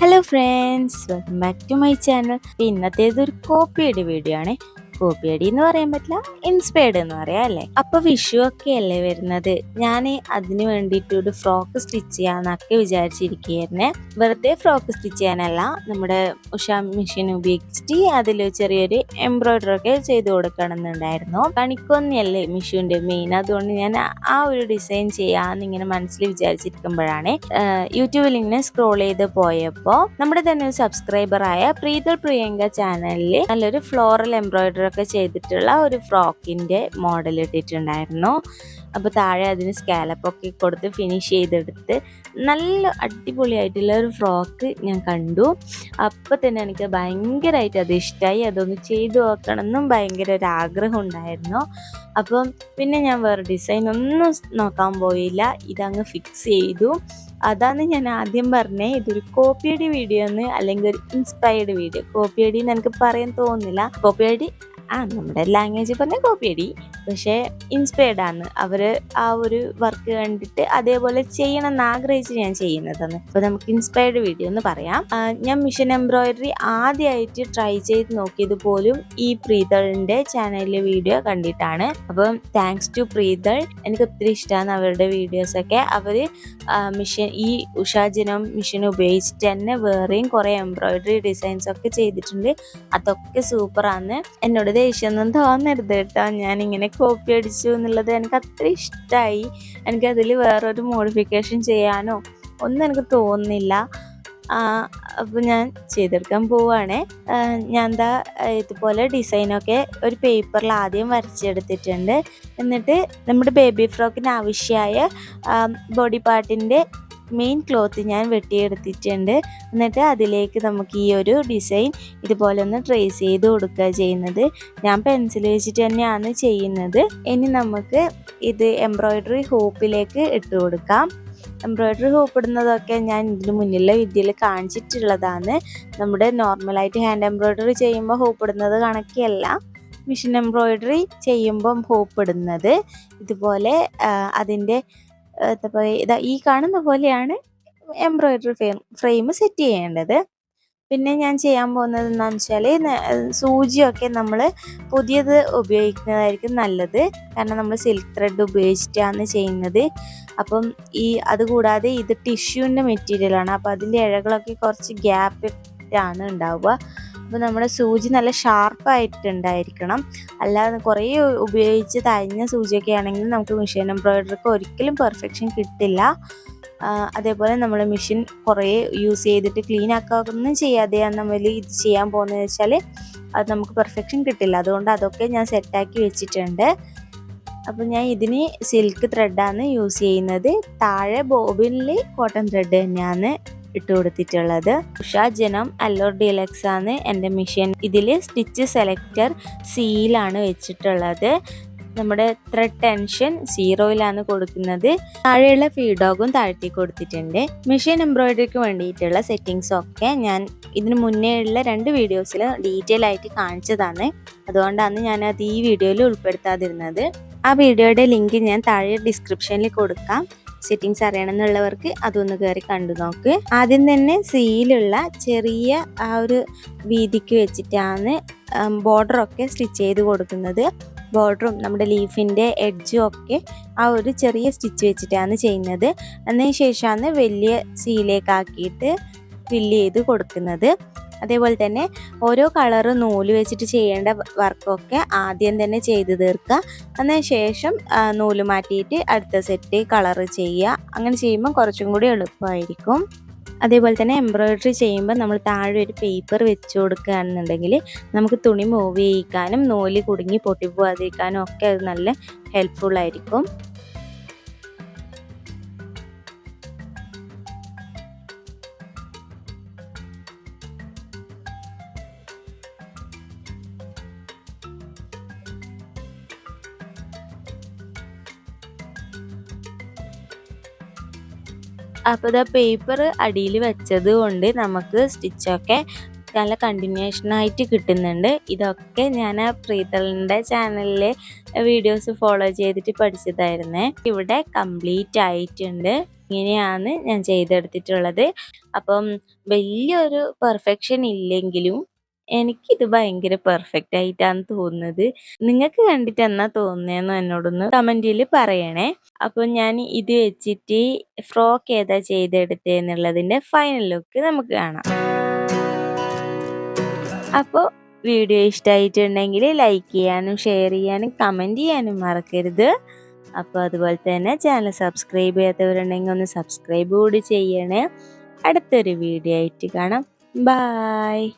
Hello friends, welcome back to my channel. ഇന്നത്തേതൊരു കോപ്പിയടി video ആണ്. കോപ്പിയടി എന്ന് പറയാൻ പറ്റില്ല, ഇൻസ്പയർഡ് എന്ന് പറയാം അല്ലേ. അപ്പൊ വിഷു ഒക്കെ അല്ലേ വരുന്നത്. ഞാൻ അതിന് വേണ്ടിയിട്ട് ഒരു ഫ്രോക്ക് സ്റ്റിച്ച് ചെയ്യാന്നൊക്കെ വിചാരിച്ചിരിക്കുകയായിരുന്നേ. വെറുതെ ഫ്രോക്ക് സ്റ്റിച്ച് ചെയ്യാനല്ല, നമ്മുടെ ഉഷ മെഷീൻ ഉപയോഗിച്ചിട്ട് അതിൽ ചെറിയൊരു എംബ്രോയിഡറി ഒക്കെ ചെയ്ത് കൊടുക്കണമെന്നുണ്ടായിരുന്നു. കണിക്കൊന്നല്ലേ വിഷുവിന്റെ മെയിൻ. അതുകൊണ്ട് ഞാൻ ആ ഒരു ഡിസൈൻ ചെയ്യാന്ന് ഇങ്ങനെ മനസ്സിൽ വിചാരിച്ചിരിക്കുമ്പോഴാണ് യൂട്യൂബിൽ ഇങ്ങനെ സ്ക്രോൾ ചെയ്ത് പോയപ്പോൾ നമ്മുടെ തന്നെ ഒരു സബ്സ്ക്രൈബർ ആയ പ്രീതൽ പ്രിയങ്ക ചാനലിൽ നല്ലൊരു ഫ്ലോറൽ എംബ്രോയിഡറി ഒക്കെ ചെയ്തിട്ടുള്ള ഒരു ഫ്രോക്കിന്റെ മോഡൽ ഇട്ടിട്ടുണ്ടായിരുന്നു. അപ്പോൾ താഴെ അതിന് സ്കാലപ്പ് ഒക്കെ കൊടുത്ത് ഫിനിഷ് ചെയ്തെടുത്ത് നല്ല അടിപൊളിയായിട്ടുള്ള ഒരു ഫ്രോക്ക് ഞാൻ കണ്ടു. അപ്പോൾ തന്നെ എനിക്ക് ഭയങ്കരമായിട്ട് അത് ഇഷ്ടമായി. അതൊന്ന് ചെയ്തു നോക്കണം എന്നും ഭയങ്കര ഒരു ആഗ്രഹം ഉണ്ടായിരുന്നു. അപ്പം പിന്നെ ഞാൻ വേറെ ഡിസൈൻ ഒന്നും നോക്കാൻ പോയില്ല, ഇതങ്ങ് ഫിക്സ് ചെയ്തു. അതാണ് ഞാൻ ആദ്യം പറഞ്ഞേ, ഇതൊരു കോപ്പിയടി വീഡിയോ എന്ന്, അല്ലെങ്കിൽ ഒരു ഇൻസ്പയർഡ് വീഡിയോ. കോപ്പിയടി എന്ന് എനിക്ക് പറയാൻ തോന്നുന്നില്ല. കോപ്പിയടി നമ്മുടെ ലാംഗ്വേജ് പറഞ്ഞ കോപ്പിയടി, പക്ഷേ ഇൻസ്പയർഡ് ആണ്. അവര് ആ ഒരു വർക്ക് കണ്ടിട്ട് അതേപോലെ ചെയ്യണം എന്ന് ആഗ്രഹിച്ച് ഞാൻ ചെയ്യുന്നതാണ്. അപ്പൊ നമുക്ക് ഇൻസ്പയർഡ് വീഡിയോ എന്ന് പറയാം. ഞാൻ മിഷൻ എംബ്രോയിഡറി ആദ്യമായിട്ട് ട്രൈ ചെയ്ത് നോക്കിയത് പോലും ഈ പ്രീതളിന്റെ ചാനലിലെ വീഡിയോ കണ്ടിട്ടാണ്. അപ്പം താങ്ക്സ് ടു പ്രീതൾ, എനിക്ക് ഒത്തിരി ഇഷ്ടമാണ് അവരുടെ വീഡിയോസ് ഒക്കെ. അവര് മിഷൻ, ഈ ഉഷാജനം മിഷൻ ഉപയോഗിച്ചിട്ട് തന്നെ വേറെയും കുറെ എംബ്രോയിഡറി ഡിസൈൻസ് ഒക്കെ ചെയ്തിട്ടുണ്ട്. അതൊക്കെ സൂപ്പറാണ്. എന്നോട് ദേഷ്യമൊന്നും തോന്നരുത് കേട്ടോ, ഞാനിങ്ങനെ കോപ്പി അടിച്ചു എന്നുള്ളത് എനിക്ക് അത്ര ഇഷ്ടമായി. എനിക്കതിൽ വേറൊരു മോഡിഫിക്കേഷൻ ചെയ്യാനോ ഒന്നും എനിക്ക് തോന്നുന്നില്ല. അപ്പോൾ ഞാൻ ചെയ്തെടുക്കാൻ പോവുകയാണേ. ഞാൻ എന്താ ഇതുപോലെ ഡിസൈനൊക്കെ ഒരു പേപ്പറിൽ ആദ്യം വരച്ചെടുത്തിട്ടുണ്ട്. എന്നിട്ട് നമ്മുടെ ബേബി ഫ്രോക്കിന് ആവശ്യമായ ബോഡി പാർട്ടിൻ്റെ മെയിൻ ക്ലോത്ത് ഞാൻ വെട്ടിയെടുത്തിട്ടുണ്ട്. എന്നിട്ട് അതിലേക്ക് നമുക്ക് ഈ ഒരു ഡിസൈൻ ഇതുപോലെ ഒന്ന് ട്രേസ് ചെയ്ത് കൊടുക്കുക ചെയ്യുന്നത്. ഞാൻ പെൻസിൽ വെച്ചിട്ട് തന്നെയാണ് ചെയ്യുന്നത്. ഇനി നമുക്ക് ഇത് എംബ്രോയിഡറി ഹൂപ്പിലേക്ക് ഇട്ട് കൊടുക്കാം. എംബ്രോയിഡറി ഹൂപ്പ് ഇടുന്നതൊക്കെ ഞാൻ ഇതിന് മുന്നിലുള്ള വീഡിയോയിൽ കാണിച്ചിട്ടുള്ളതാണ്. നമ്മുടെ നോർമലായിട്ട് ഹാൻഡ് എംബ്രോയിഡറി ചെയ്യുമ്പോൾ ഹൂപ്പ് ഇടുന്നത് കണക്കല്ല, മിഷൻ എംബ്രോയിഡറി ചെയ്യുമ്പം ഹൂപ്പ് ഇടുന്നത്. ഇതുപോലെ അതിൻ്റെ ഇതാ ഈ കാണുന്ന പോലെയാണ് എംബ്രോയിഡറി ഫ്രെയിം സെറ്റ് ചെയ്യേണ്ടത്. പിന്നെ ഞാൻ ചെയ്യാൻ പോകുന്നത് എന്താണെന്ന് വെച്ചാൽ, സൂചിയൊക്കെ നമ്മൾ പുതിയത് ഉപയോഗിക്കുന്നതായിരിക്കും നല്ലത്. കാരണം നമ്മൾ സിൽക്ക് ത്രെഡ് ഉപയോഗിച്ചിട്ടാണ് ചെയ്യുന്നത്. അപ്പം അതുകൂടാതെ ഇത് ടിഷ്യൂവിൻ്റെ മെറ്റീരിയലാണ്. അപ്പോൾ അതിൻ്റെ ഇഴകളൊക്കെ കുറച്ച് ഗ്യാപ്പിട്ടാണ് ഉണ്ടാവുക. അപ്പോൾ നമ്മുടെ സൂചി നല്ല ഷാർപ്പായിട്ടുണ്ടായിരിക്കണം. അല്ലാതെ കുറേ ഉപയോഗിച്ച് തഴഞ്ഞ സൂചിയൊക്കെ ആണെങ്കിൽ നമുക്ക് മെഷീൻ എംബ്രോയിഡറിക്ക് ഒരിക്കലും പെർഫെക്ഷൻ കിട്ടില്ല. അതേപോലെ നമ്മൾ മെഷീൻ കുറേ യൂസ് ചെയ്തിട്ട് ക്ലീൻ ആക്കുകയൊന്നും ചെയ്യാതെയാണ് നമ്മൾ ഇത് ചെയ്യാൻ പോകുന്നത് വെച്ചാൽ അത് നമുക്ക് പെർഫെക്ഷൻ കിട്ടില്ല. അതുകൊണ്ട് അതൊക്കെ ഞാൻ സെറ്റാക്കി വെച്ചിട്ടുണ്ട്. അപ്പോൾ ഞാൻ ഇതിന് സിൽക്ക് ത്രെഡാണ് യൂസ് ചെയ്യുന്നത്. താഴെ ബോബിനിൽ കോട്ടൺ ത്രെഡ് തന്നെയാണ് ഇട്ട് കൊടുത്തിട്ടുള്ളത്. ഉഷാജനം അല്ലോർ ഡീലക്സ് ആണ് എൻ്റെ മെഷീൻ. ഇതിൽ സ്റ്റിച്ച് സെലക്ടർ സീലാണ് വെച്ചിട്ടുള്ളത്. നമ്മുടെ ത്രെഡ് ടെൻഷൻ 0യിലാണ് കൊടുക്കുന്നത്. താഴെയുള്ള ഫീഡോഗും താഴ്ത്തി കൊടുത്തിട്ടുണ്ട്. മെഷീൻ എംബ്രോയിഡറിക്ക് വേണ്ടിയിട്ടുള്ള സെറ്റിങ്സ് ഒക്കെ ഞാൻ ഇതിന് മുന്നേ ഉള്ള 2 വീഡിയോസിൽ ഡീറ്റെയിൽ ആയിട്ട് കാണിച്ചതാണ്. അതുകൊണ്ടാണ് ഞാനത് ഈ വീഡിയോയിൽ ഉൾപ്പെടുത്താതിരുന്നത്. ആ വീഡിയോയുടെ ലിങ്ക് ഞാൻ താഴെ ഡിസ്ക്രിപ്ഷനിൽ കൊടുക്കാം. സെറ്റിങ്സ് അറിയണമെന്നുള്ളവർക്ക് അതൊന്ന് കയറി കണ്ടു നോക്ക്. ആദ്യം തന്നെ സീലുള്ള ചെറിയ ആ ഒരു വീതിക്ക് വെച്ചിട്ടാണ് ബോർഡറൊക്കെ സ്റ്റിച്ച് ചെയ്ത് കൊടുക്കുന്നത്. ബോർഡറും നമ്മുടെ ലീഫിൻ്റെ എഡ്ജും ഒക്കെ ആ ഒരു ചെറിയ സ്റ്റിച്ച് വെച്ചിട്ടാണ് ചെയ്യുന്നത്. അതിന് ശേഷമാണ് വലിയ സീലേക്കാക്കിയിട്ട് ഫില്ല് ചെയ്ത് കൊടുക്കുന്നത്. അതേപോലെ തന്നെ ഓരോ കളറ് നൂല് വെച്ചിട്ട് ചെയ്യേണ്ട വർക്കൊക്കെ ആദ്യം തന്നെ ചെയ്ത് തീർക്കുക. അതിന് ശേഷം നൂല് മാറ്റിയിട്ട് അടുത്ത സെറ്റ് കളറ് ചെയ്യുക. അങ്ങനെ ചെയ്യുമ്പോൾ കുറച്ചും കൂടി എളുപ്പമായിരിക്കും. അതേപോലെ തന്നെ എംബ്രോയിഡറി ചെയ്യുമ്പോൾ നമ്മൾ താഴെ ഒരു പേപ്പർ വെച്ച് കൊടുക്കുകയാണെന്നുണ്ടെങ്കിൽ നമുക്ക് തുണി മൂവ് ചെയ്യിക്കാനും നൂല് കുടുങ്ങി പൊട്ടിപ്പോവാതിരിക്കാനും ഒക്കെ അത് നല്ല ഹെൽപ്ഫുള്ളായിരിക്കും. അപ്പോൾ പേപ്പർ അടിയിൽ വെച്ചത് കൊണ്ട് നമുക്ക് സ്റ്റിച്ചൊക്കെ നല്ല കണ്ടിന്യൂഷനായിട്ട് കിട്ടുന്നുണ്ട്. ഇതൊക്കെ ഞാൻ പ്രീതളിൻ്റെ ചാനലിലെ വീഡിയോസ് ഫോളോ ചെയ്തിട്ട് പഠിച്ചതായിരുന്നേ. ഇവിടെ കംപ്ലീറ്റ് ആയിട്ടുണ്ട്. ഇങ്ങനെയാണ് ഞാൻ ചെയ്തെടുത്തിട്ടുള്ളത്. അപ്പം വലിയൊരു പെർഫെക്ഷൻ ഇല്ലെങ്കിലും എനിക്കിത് ഭയങ്കര പെർഫെക്റ്റ് ആയിട്ടാണ് തോന്നുന്നത്. നിങ്ങൾക്ക് കണ്ടിട്ട് എന്നാ തോന്നുന്നതെന്ന് എന്നോടൊന്ന് കമന്റിൽ പറയണേ. അപ്പോൾ ഞാൻ ഇത് വെച്ചിട്ട് ഫ്രോക്ക് ഏതാ ചെയ്തെടുത്തതെന്നുള്ളതിൻ്റെ ഫൈനൽ ലുക്ക് നമുക്ക് കാണാം. അപ്പോൾ വീഡിയോ ഇഷ്ടമായിട്ടുണ്ടെങ്കിൽ ലൈക്ക് ചെയ്യാനും ഷെയർ ചെയ്യാനും കമൻറ്റ് ചെയ്യാനും മറക്കരുത്. അപ്പോൾ അതുപോലെ തന്നെ ചാനൽ സബ്സ്ക്രൈബ് ചെയ്യാത്തവരുണ്ടെങ്കിൽ ഒന്ന് സബ്സ്ക്രൈബ് കൂടി ചെയ്യണേ. അടുത്തൊരു വീഡിയോ ആയിട്ട് കാണാം. ബായ്.